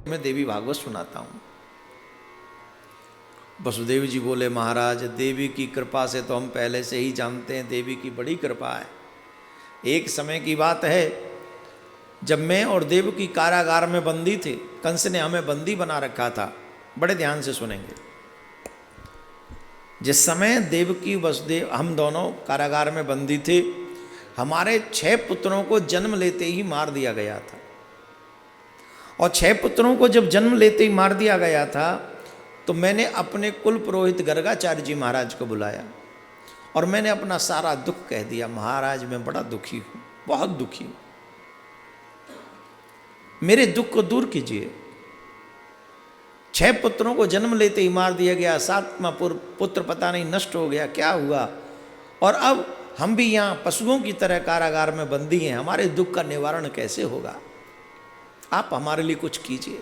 मैं देवी भागवत सुनाता हूँ। वसुदेव जी बोले, महाराज देवी की कृपा से तो हम पहले से ही जानते हैं, देवी की बड़ी कृपा है। एक समय की बात है जब मैं और देव की कारागार में बंदी थे, कंस ने हमें बंदी बना रखा था। बड़े ध्यान से सुनेंगे। जिस समय देव की वसुदेव हम दोनों कारागार में बंदी थे, हमारे 6 पुत्रों को जन्म लेते ही मार दिया गया था। और 6 पुत्रों को जब जन्म लेते ही मार दिया गया था तो मैंने अपने कुल पुरोहित गर्गाचार्य जी महाराज को बुलाया और मैंने अपना सारा दुख कह दिया। महाराज मैं बड़ा दुखी हूँ, बहुत दुखी हूँ, मेरे दुख को दूर कीजिए। 6 पुत्रों को जन्म लेते ही मार दिया गया, 7वां पुत्र पता नहीं नष्ट हो गया, क्या हुआ, और अब हम भी यहाँ पशुओं की तरह कारागार में बंदी हैं, हमारे दुख का निवारण कैसे होगा? आप हमारे लिए कुछ कीजिए।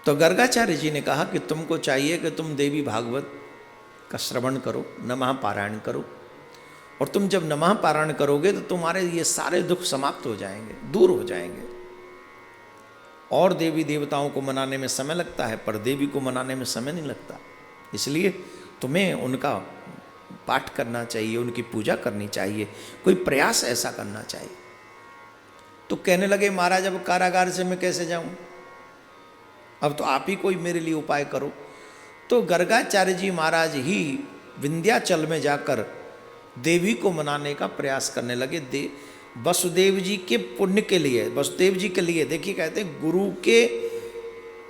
तो गर्गाचार्य जी ने कहा कि तुमको चाहिए कि तुम देवी भागवत का श्रवण करो, नमः पारायण करो, और तुम जब नमः पारायण करोगे तो तुम्हारे ये सारे दुख समाप्त हो जाएंगे, दूर हो जाएंगे। और देवी देवताओं को मनाने में समय लगता है, पर देवी को मनाने में समय नहीं लगता। इसलिए तुम्हें उनका पाठ करना चाहिए, उनकी पूजा करनी चाहिए, कोई प्रयास ऐसा करना चाहिए। तो कहने लगे, महाराज अब कारागार से मैं कैसे जाऊं? अब तो आप ही कोई मेरे लिए उपाय करो। तो गर्गाचार्य जी महाराज ही विंध्याचल में जाकर देवी को मनाने का प्रयास करने लगे। वसुदेव जी के पुण्य के लिए, वसुदेव जी के लिए, देखिए कहते हैं गुरु के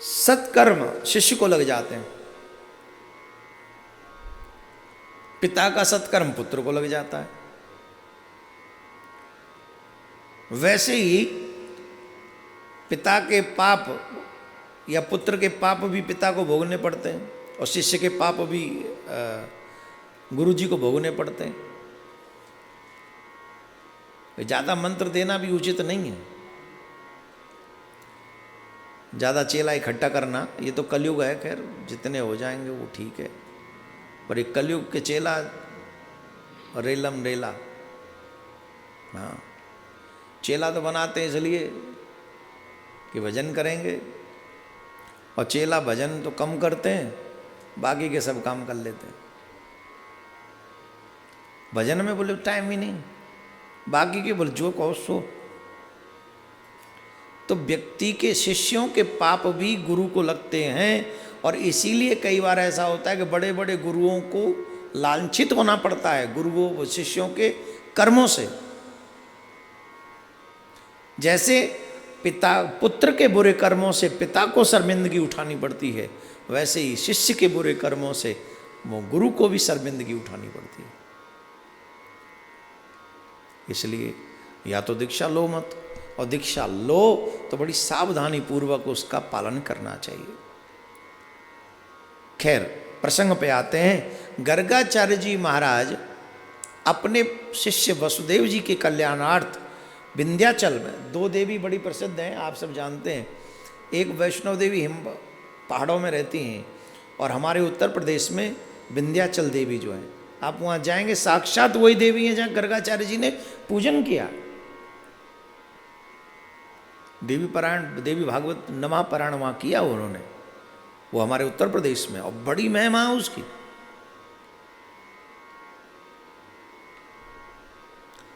सत्कर्म शिष्य को लग जाते हैं, पिता का सत्कर्म पुत्र को लग जाता है। वैसे ही पिता के पाप या पुत्र के पाप भी पिता को भोगने पड़ते हैं, और शिष्य के पाप भी गुरु जी को भोगने पड़ते हैं। ज़्यादा मंत्र देना भी उचित नहीं है, ज़्यादा चेला इकट्ठा करना, ये तो कलयुग है, खैर जितने हो जाएंगे वो ठीक है, पर एक कलयुग के चेला रेलम रेला। हाँ, चेला तो बनाते हैं इसलिए कि भजन करेंगे, और चेला भजन तो कम करते हैं, बाकी के सब काम कर लेते हैं। भजन में बोले टाइम ही नहीं, बाकी के बोले जो कहो सो। तो व्यक्ति के शिष्यों के पाप भी गुरु को लगते हैं, और इसीलिए कई बार ऐसा होता है कि बड़े बड़े गुरुओं को लांछित होना पड़ता है गुरुओं शिष्यों के कर्मों से। जैसे पिता पुत्र के बुरे कर्मों से पिता को शर्मिंदगी उठानी पड़ती है, वैसे ही शिष्य के बुरे कर्मों से वो गुरु को भी शर्मिंदगी उठानी पड़ती है। इसलिए या तो दीक्षा लो मत, और दीक्षा लो तो बड़ी सावधानी पूर्वक उसका पालन करना चाहिए। खैर प्रसंग पे आते हैं। गर्गाचार्य जी महाराज अपने शिष्य वसुदेव जी के कल्याणार्थ विंध्याचल में, 2 देवी बड़ी प्रसिद्ध हैं, आप सब जानते हैं। एक वैष्णव देवी हिम पहाड़ों में रहती हैं, और हमारे उत्तर प्रदेश में विंध्याचल देवी जो हैं, आप वहाँ जाएंगे साक्षात वही देवी हैं जहाँ गर्गाचार्य जी ने पूजन किया। देवी पारायण, देवी भागवत नमः पारायण वहाँ किया उन्होंने, वो हमारे उत्तर प्रदेश में, और बड़ी महिमा है उसकी।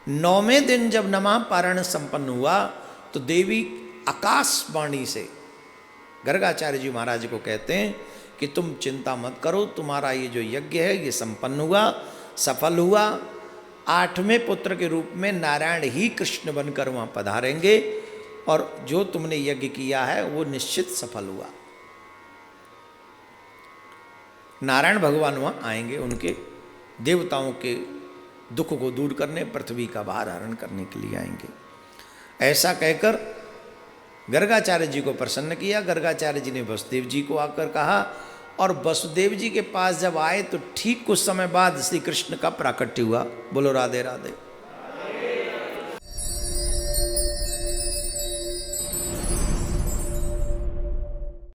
नौवें दिन जब नमः पारायण संपन्न हुआ तो देवी आकाशवाणी से गर्गाचार्य जी महाराज को कहते हैं कि तुम चिंता मत करो, तुम्हारा ये जो यज्ञ है ये संपन्न हुआ, सफल हुआ। 8वें पुत्र के रूप में नारायण ही कृष्ण बनकर वहाँ पधारेंगे, और जो तुमने यज्ञ किया है वो निश्चित सफल हुआ। नारायण भगवान वहाँ आएंगे, उनके देवताओं के दुख को दूर करने, पृथ्वी का भार हरण करने के लिए आएंगे। ऐसा कहकर गर्गाचार्य जी को प्रसन्न किया। गर्गाचार्य जी ने वसुदेव जी को आकर कहा, और वसुदेव जी के पास जब आए तो ठीक कुछ समय बाद श्री कृष्ण का प्राकट्य हुआ। बोलो राधे राधे।